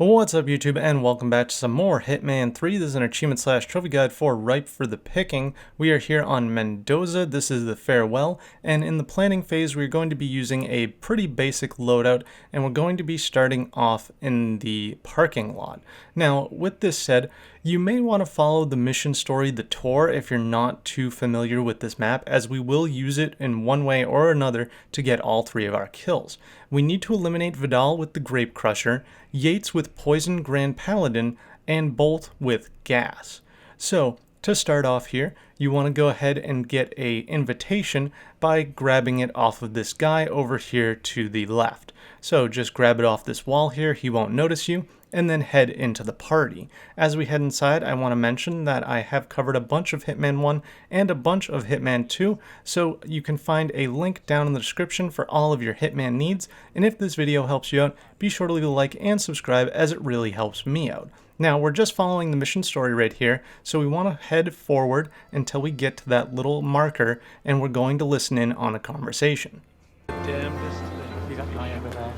Well, what's up YouTube, and welcome back to some more Hitman 3. This is an achievement / trophy guide for Ripe for the Picking. We are here on Mendoza. This is the farewell, and in the planning phase we're going to be using a pretty basic loadout, and we're going to be starting off in the parking lot. Now, with this said, you may want to follow the mission story, the tour, if you're not too familiar with this map, as we will use it in one way or another to get all 3 of our kills. We need to eliminate Vidal with the Grape Crusher, Yates with Poison Grand Paladin, and Bolt with Gas. So, to start off here, you want to go ahead and get an invitation by grabbing it off of this guy over here to the left. So just grab it off this wall here, he won't notice you, and then head into the party. As we head inside, I want to mention that I have covered a bunch of Hitman 1 and a bunch of Hitman 2, so you can find a link down in the description for all of your Hitman needs, and if this video helps you out, be sure to leave a like and subscribe as it really helps me out. Now, we're just following the mission story right here, so we want to head forward until we get to that little marker, and we're going to listen in on a conversation. Damnedest thing. You got an eye over there?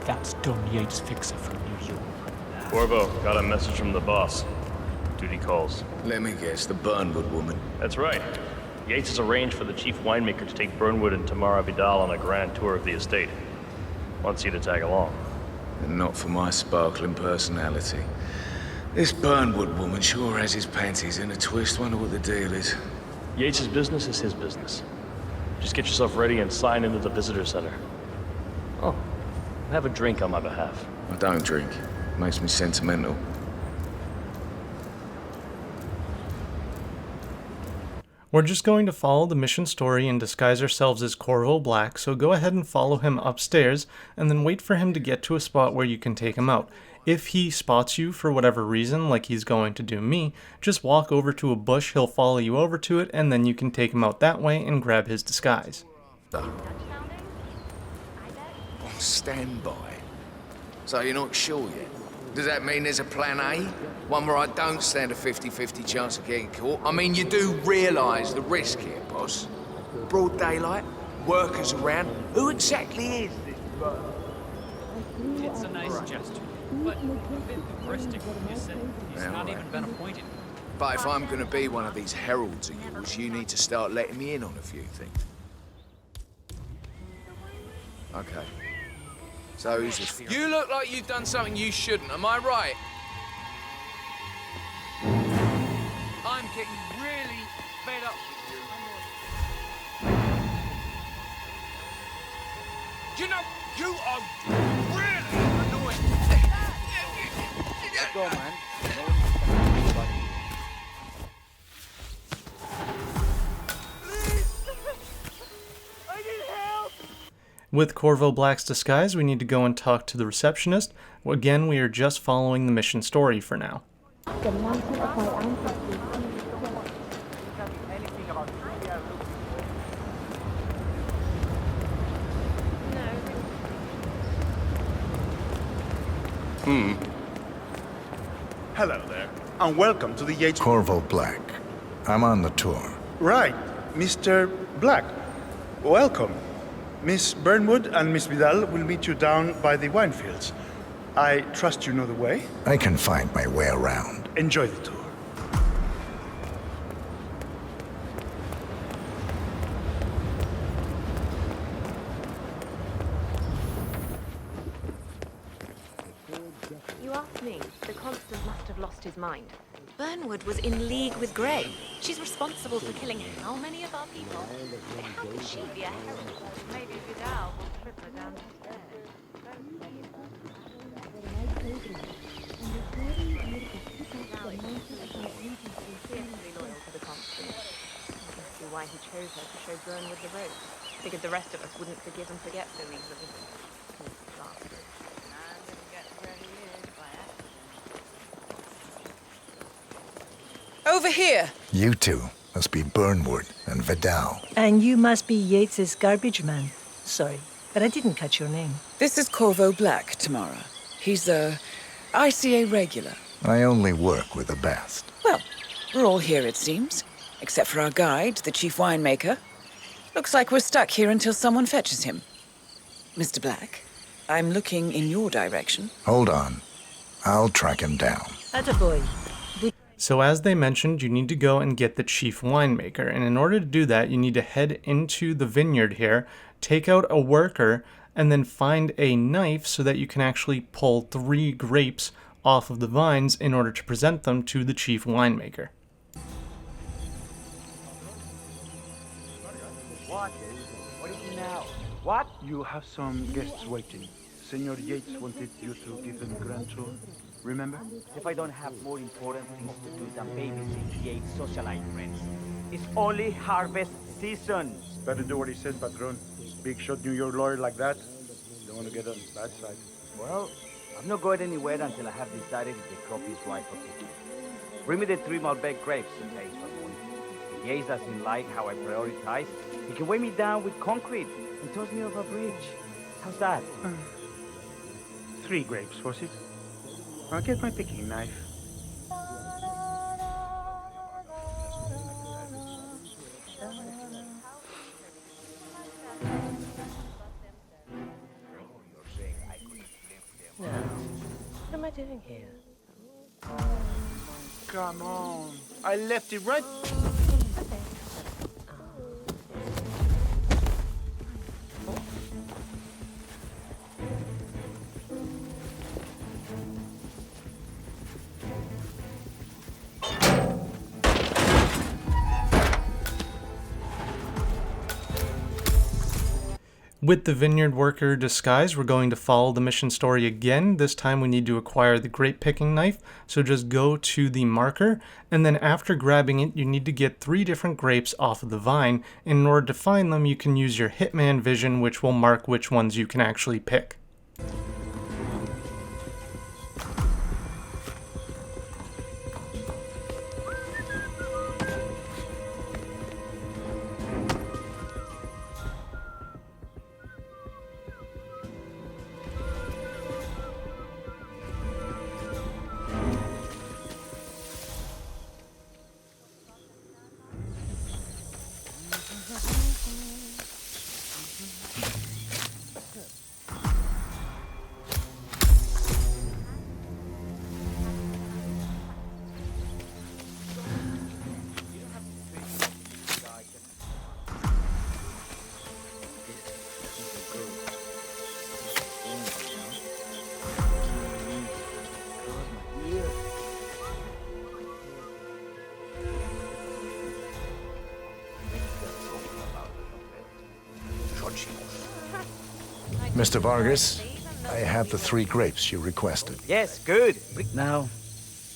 That's Don Yates' fixer from New York. Corvo, got a message from the boss. Duty calls. Let me guess, the Burnwood woman. That's right. Yates has arranged for the chief winemaker to take Burnwood and Tammaro Vidal on a grand tour of the estate. Wants you to tag along. And not for my sparkling personality. This Burnwood woman sure has his panties in a twist. Wonder what the deal is. Yates' business is his business. Just get yourself ready and sign into the visitor center. Oh, have a drink on my behalf. I don't drink. Makes me sentimental. We're just going to follow the mission story and disguise ourselves as Corvo Black, so go ahead and follow him upstairs, and then wait for him to get to a spot where you can take him out. If he spots you for whatever reason, like he's going to do me, just walk over to a bush, he'll follow you over to it, and then you can take him out that way and grab his disguise. On standby. So you're not sure yet? Does that mean there's a plan A? One where I don't stand a 50-50 chance of getting caught? I mean, you do realise the risk here, boss. Broad daylight, workers around. Who exactly is this bird? It's a nice gesture, but a bit depressing, you say. He's not even been appointed. But if I'm gonna be one of these heralds of yours, you need to start letting me in on a few things. Okay. So who's this? You look like you've done something you shouldn't, am I right? I'm getting really fed up with you. You know, you are really annoying. Let's go, man. With Corvo Black's disguise, we need to go and talk to the receptionist. Again, we are just following the mission story for now. Hello there, and welcome to the Yates... Corvo Black. I'm on the tour. Right, Mr. Black. Welcome. Miss Burnwood and Miss Vidal will meet you down by the wine fields. I trust you know the way. I can find my way around. Enjoy the tour. You asked me. The Constant must have lost his mind. Burnwood was in league with Grape. She's responsible for killing how many of our people? How could she be a herald? Maybe Vidal will trip her down the stairs. Fiercely loyal to the Constant. I can see why he chose her to show Burnwood the ropes. Figured the rest of us wouldn't forgive and forget so easily. Bastard. Man didn't get where he is by accident. Over here! You two must be Burnwood and Vidal. And you must be Yates's garbage man. Sorry, but I didn't catch your name. This is Corvo Black, Tammaro. He's a ICA regular. I only work with the best. Well, we're all here, it seems. Except for our guide, the chief winemaker. Looks like we're stuck here until someone fetches him. Mr. Black, I'm looking in your direction. Hold on. I'll track him down. Attaboy. So as they mentioned, you need to go and get the chief winemaker, and in order to do that, you need to head into the vineyard here, take out a worker, and then find a knife so that you can actually pull 3 grapes off of the vines in order to present them to the chief winemaker. What? What is it now? What? You have some guests waiting. Senor Yates wanted you to give them a grand tour. Remember? If I don't have more important things to do than babysit Yates' socialite friends. It's only harvest season. Better do what he says, Patron. Big shot New York lawyer like that. Don't want to get on his bad side. Well, I'm not going anywhere until I have decided if the crop is ripe for picking. Bring me the 3 Malbec grapes to taste for one. If Yates doesn't like how I prioritize, he can weigh me down with concrete and toss me over a bridge. How's that? 3 grapes, was it? I'll get my picking knife. What am I doing here? Come on. I left it right. With the vineyard worker disguise, we're going to follow the mission story again. This time we need to acquire the grape picking knife, so just go to the marker, and then after grabbing it, you need to get 3 different grapes off of the vine. In order to find them, you can use your Hitman vision, which will mark which ones you can actually pick. Mr. Vargas, I have the 3 grapes you requested. Yes, good. Now,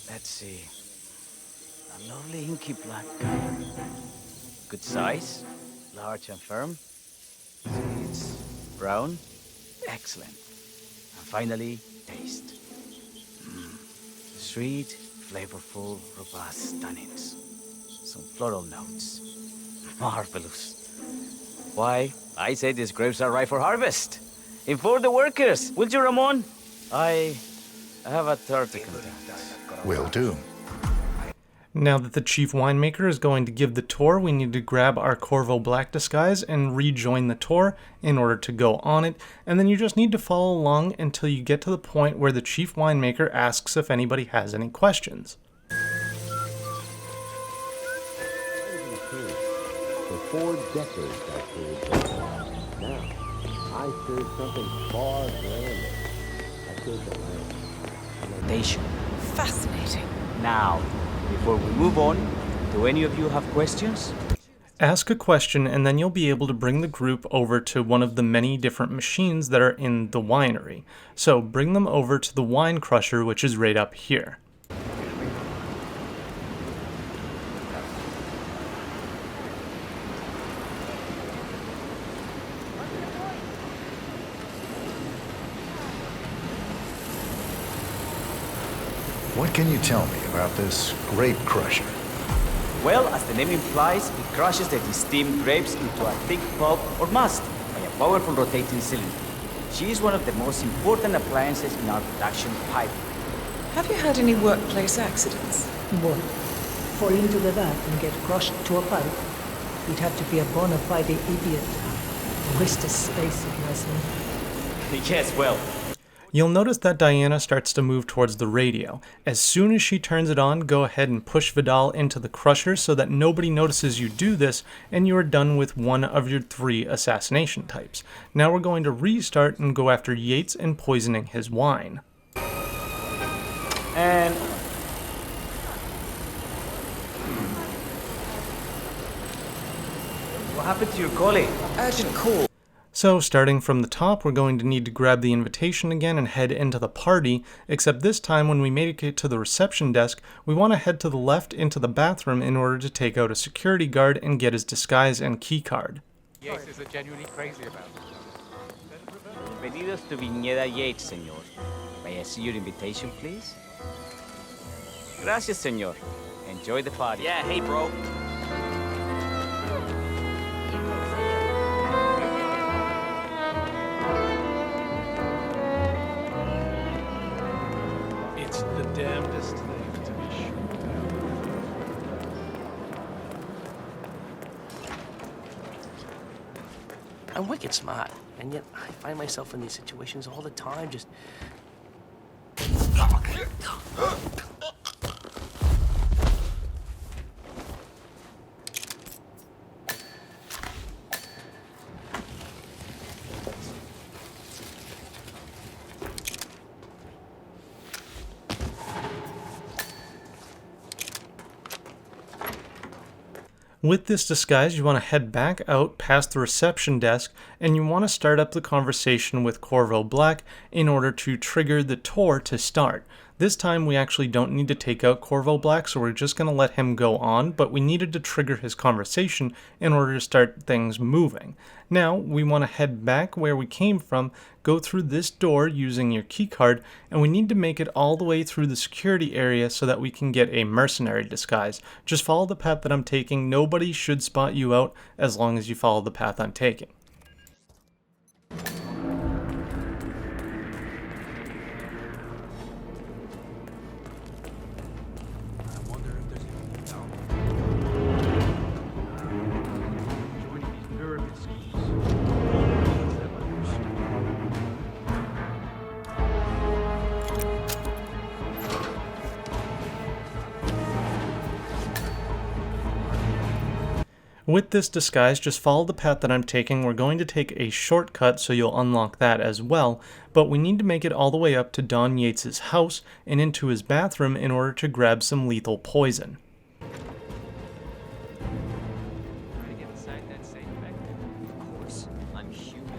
let's see. A lovely inky black color. Good size, large and firm. Seeds, brown. Excellent. And finally, taste. Sweet, flavorful, robust tannins. Some floral notes. Marvelous. Why, I say these grapes are ripe for harvest. Inform the workers, will you, Ramon? I have a third to conduct. Will do. Now that the chief winemaker is going to give the tour, we need to grab our Corvo Black disguise and rejoin the tour in order to go on it. And then you just need to follow along until you get to the point where the chief winemaker asks if anybody has any questions. For 4 decades I served. Now, I serve something far grander. I serve the land. Fermentation. Fascinating. Now, before we move on, do any of you have questions? Ask a question and then you'll be able to bring the group over to one of the many different machines that are in the winery. So bring them over to the wine crusher, which is right up here. What can you tell me about this grape crusher? Well, as the name implies, it crushes the steamed grapes into a thick pulp or must by a powerful rotating cylinder. She is one of the most important appliances in our production pipeline. Have you had any workplace accidents? What? Fall into the vat and get crushed to a pipe? You'd have to be a bona fide idiot. Waste of space, if you ask me. Yes, well, You'll notice that Diana starts to move towards the radio. As soon as she turns it on, go ahead and push Vidal into the crusher so that nobody notices you do this, and you are done with one of your 3 assassination types. Now we're going to restart and go after Yates and poisoning his wine. And... what happened to your colleague? Urgent call. So starting from the top, we're going to need to grab the invitation again and head into the party, except this time when we make it to the reception desk, we want to head to the left into the bathroom in order to take out a security guard and get his disguise and key card. Yates is genuinely crazy about it. Bienvenidos to Viñeda Yates, señor. May I see your invitation, please? Gracias, señor. Enjoy the party. Yeah, hey, bro. It's the damnedest thing to be sure. I'm wicked smart, and yet I find myself in these situations all the time, just... With this disguise, you want to head back out past the reception desk, and you want to start up the conversation with Corvo Black in order to trigger the tour to start. This time we actually don't need to take out Corvo Black, so we're just going to let him go on, but we needed to trigger his conversation in order to start things moving. Now we want to head back where we came from, go through this door using your keycard, and we need to make it all the way through the security area so that we can get a mercenary disguise. Just follow the path that I'm taking. Nobody should spot you out as long as you follow the path I'm taking. With this disguise, just follow the path that I'm taking. We're going to take a shortcut so you'll unlock that as well, but we need to make it all the way up to Don Yates' house and into his bathroom in order to grab some lethal poison. Of course, I'm human.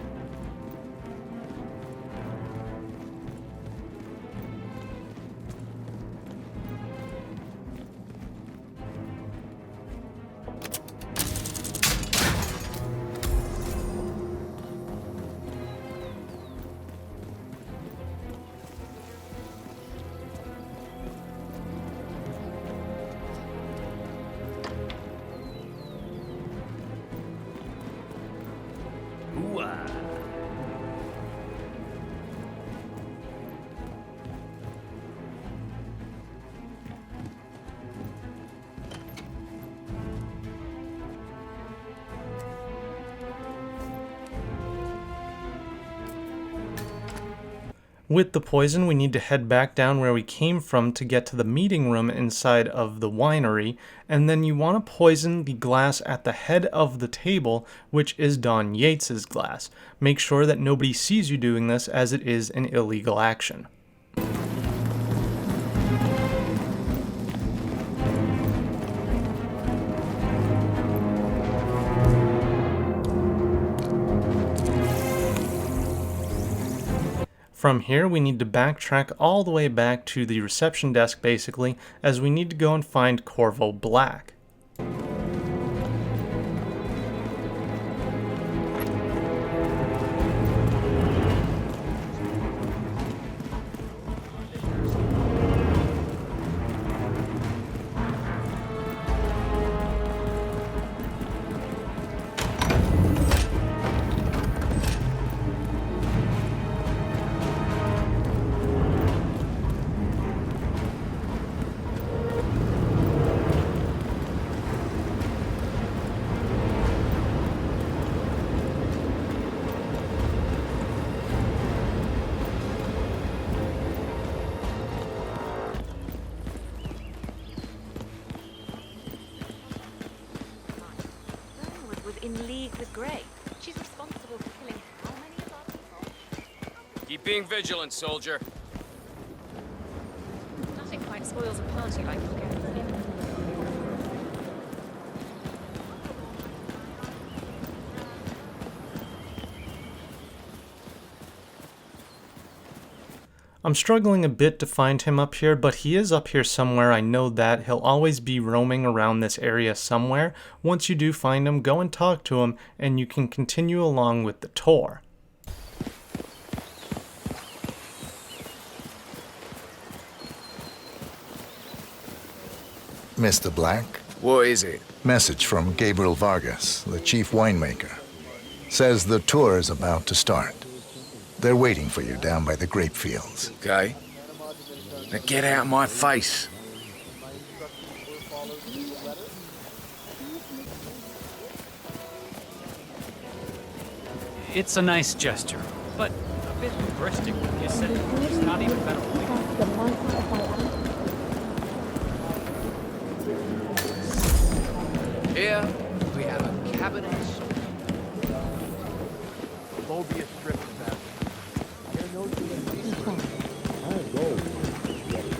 With the poison, we need to head back down where we came from to get to the meeting room inside of the winery, and then you want to poison the glass at the head of the table, which is Don Yates' glass. Make sure that nobody sees you doing this, as it is an illegal action. From here, we need to backtrack all the way back to the reception desk, basically, as we need to go and find Corvo Black. grape. She's responsible for killing how many of our people? Keep being vigilant, soldier. Nothing quite spoils a party like forgetting. I'm struggling a bit to find him up here, but he is up here somewhere. I know that. He'll always be roaming around this area somewhere. Once you do find him, go and talk to him, and you can continue along with the tour. Mr. Black? What is it? Message from Gabriel Vargas, the chief winemaker. Says the tour is about to start. They're waiting for you down by the grape fields. Okay. Now get out of my face. It's a nice gesture, but a bit hubristic when you said he's not even been appointed. Here we have a cabinet. Mobius strips back. Our goal is to get it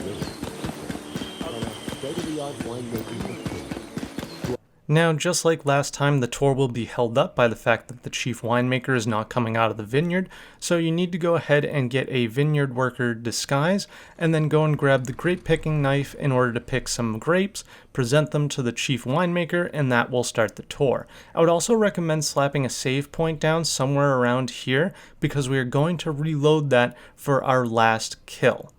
on a state-of-the-art winemaking system. Now, just like last time, the tour will be held up by the fact that the chief winemaker is not coming out of the vineyard, so you need to go ahead and get a vineyard worker disguise, and then go and grab the grape picking knife in order to pick some grapes, present them to the chief winemaker, and that will start the tour. I would also recommend slapping a save point down somewhere around here, because we are going to reload that for our last kill.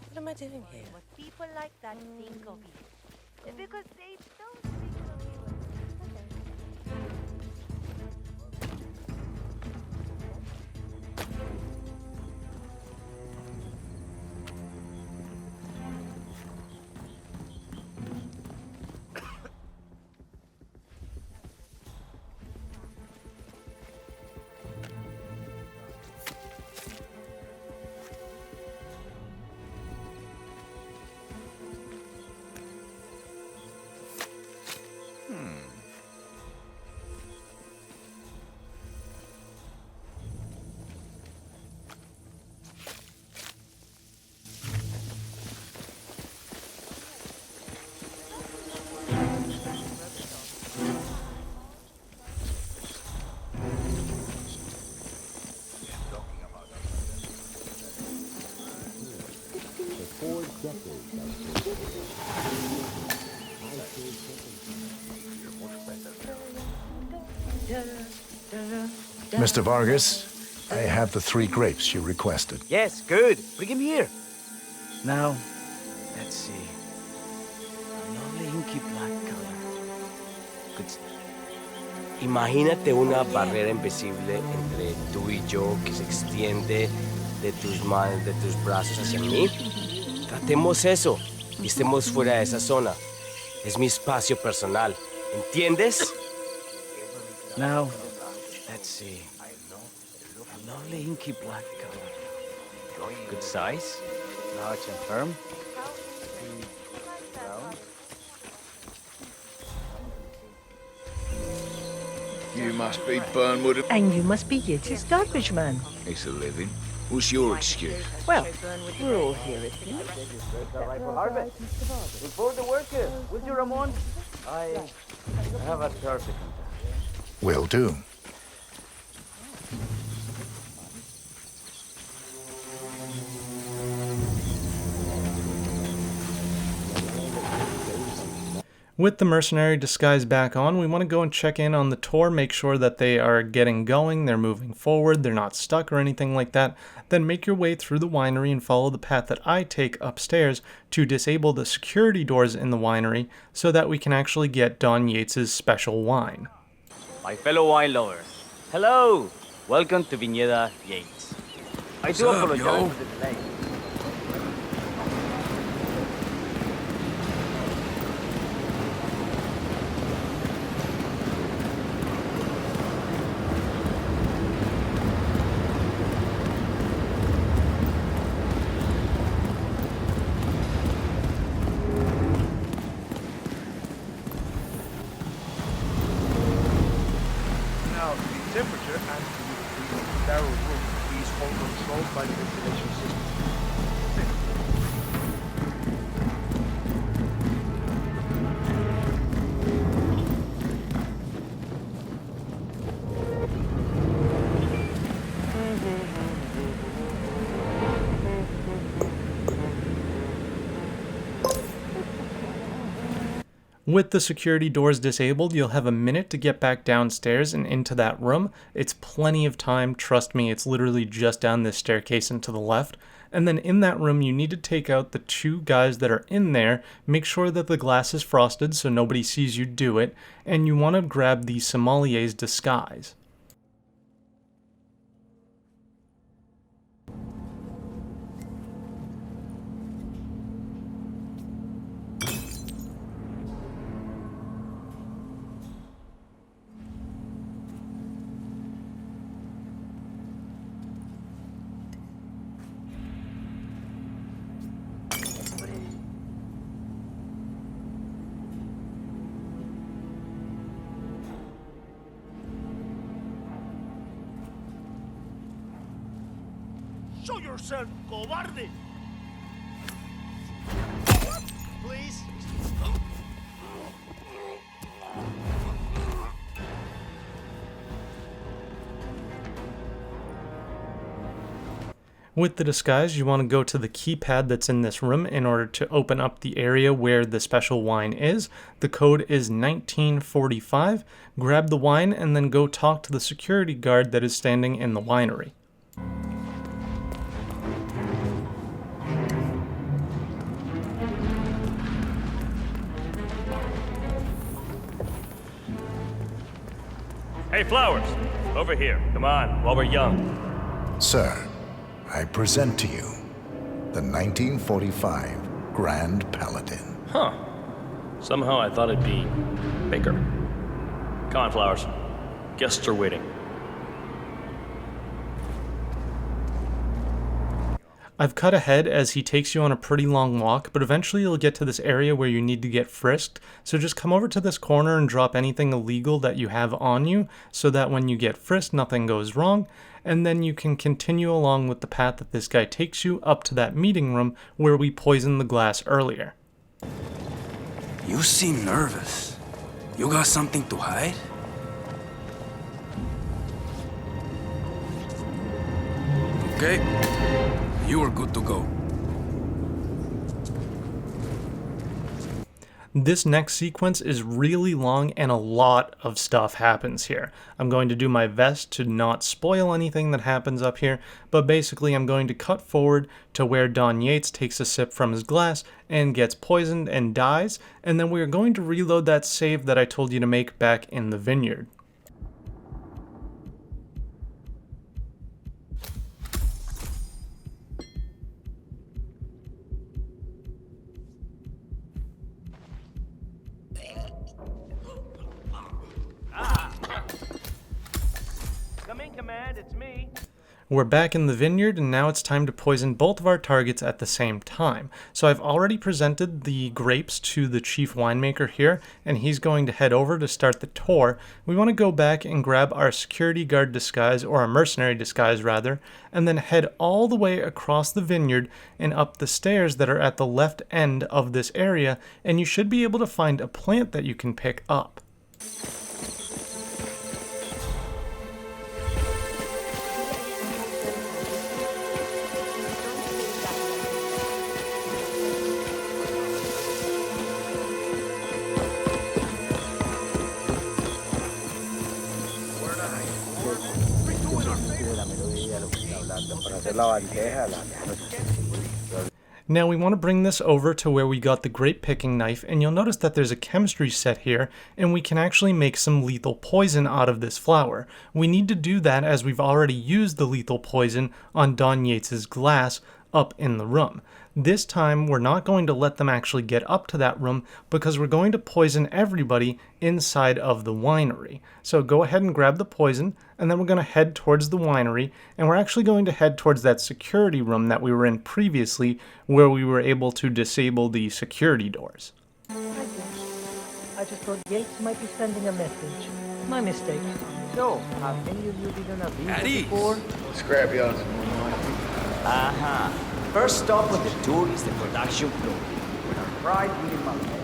What am I doing here? What people like that think of you. Because they don't think of you as... Mr. Vargas, I have the 3 grapes you requested. Yes, good. Bring him here. Now, let's see. A lovely inky black color. Good. Imagínate una barrera invisible entre tú y yo que se extiende de tus manos, de tus brazos hacia mí. Tratemos eso y estemos fuera de esa zona. Es mi espacio personal. ¿Entiendes? Now, let's see. A lovely inky black color. Good size. Large and firm. You must be Burnwood. And you must be Yates' garbage man. It's a living. What's your excuse? Well, we're all here at the Right for harvest. Before the workers. Will you, Ramon? I have a perfect. Will do. With the mercenary disguise back on, we want to go and check in on the tour, make sure that they are getting going, they're moving forward, they're not stuck or anything like that. Then make your way through the winery and follow the path that I take upstairs to disable the security doors in the winery so that we can actually get Don Yates' special wine. My fellow wine lovers, hello! Welcome to Viñeda Yates. I do apologize for the delay. Now, the temperature and humidity of the barrel room is all controlled by the ventilation system. With the security doors disabled, you'll have a minute to get back downstairs and into that room. It's plenty of time, trust me, it's literally just down this staircase and to the left. And then in that room, you need to take out the two guys that are in there, make sure that the glass is frosted so nobody sees you do it, and you want to grab the sommelier's disguise. Show yourself, cobarde! Please? With the disguise, you want to go to the keypad that's in this room in order to open up the area where the special wine is. The code is 1945. Grab the wine and then go talk to the security guard that is standing in the winery. Hey, Flowers! Over here. Come on, while we're young. Sir, I present to you the 1945 Grand Paladin. Huh. Somehow I thought it'd be bigger. Come on, Flowers. Guests are waiting. I've cut ahead as he takes you on a pretty long walk, but eventually you'll get to this area where you need to get frisked, so just come over to this corner and drop anything illegal that you have on you, so that when you get frisked nothing goes wrong, and then you can continue along with the path that this guy takes you up to that meeting room where we poisoned the glass earlier. You seem nervous. You got something to hide? Okay. You are good to go. This next sequence is really long and a lot of stuff happens here. I'm going to do my best to not spoil anything that happens up here, but basically I'm going to cut forward to where Don Yates takes a sip from his glass and gets poisoned and dies, and then we're going to reload that save that I told you to make back in the vineyard. Come in, Command, it's me. We're back in the vineyard, and now it's time to poison both of our targets at the same time. So I've already presented the grapes to the chief winemaker here, and he's going to head over to start the tour. We want to go back and grab our security guard disguise, or our mercenary disguise rather, and then head all the way across the vineyard and up the stairs that are at the left end of this area, and you should be able to find a plant that you can pick up. Now we want to bring this over to where we got the grape picking knife, and you'll notice that there's a chemistry set here, and we can actually make some lethal poison out of this flower. We need to do that as we've already used the lethal poison on Don Yates's glass up in the room. This time we're not going to let them actually get up to that room because we're going to poison everybody inside of the winery. So go ahead and grab the poison, and then we're going to head towards the winery, and we're actually going to head towards that security room that we were in previously where we were able to disable the security doors. I just thought Yates might be sending a message. My mistake. So, have any of you been on a visa At ease. before? Scrapyards. First stop on the tour is the production floor, with our pride meeting my head.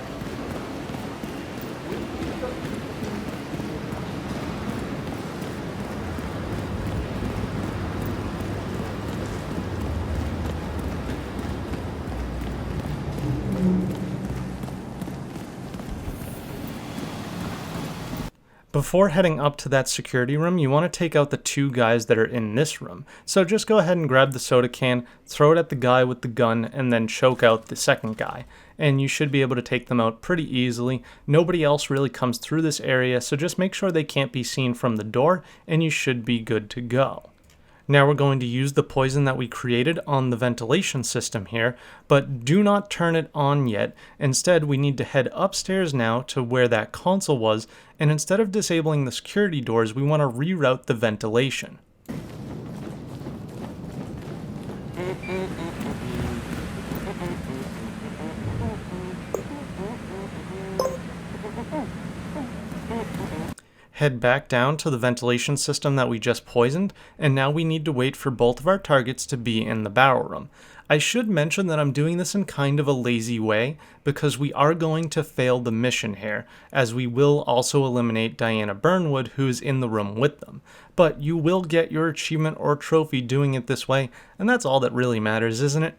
Before heading up to that security room, you want to take out the two guys that are in this room. So just go ahead and grab the soda can, throw it at the guy with the gun, and then choke out the second guy. And you should be able to take them out pretty easily. Nobody else really comes through this area, so just make sure they can't be seen from the door, and you should be good to go. Now we're going to use the poison that we created on the ventilation system here, but do not turn it on yet. Instead, we need to head upstairs now to where that console was, and instead of disabling the security doors, we want to reroute the ventilation. Head back down to the ventilation system that we just poisoned, and now we need to wait for both of our targets to be in the barrel room. I should mention that I'm doing this in kind of a lazy way, because we are going to fail the mission here, as we will also eliminate Diana Burnwood, who's in the room with them. But you will get your achievement or trophy doing it this way, and that's all that really matters, isn't it?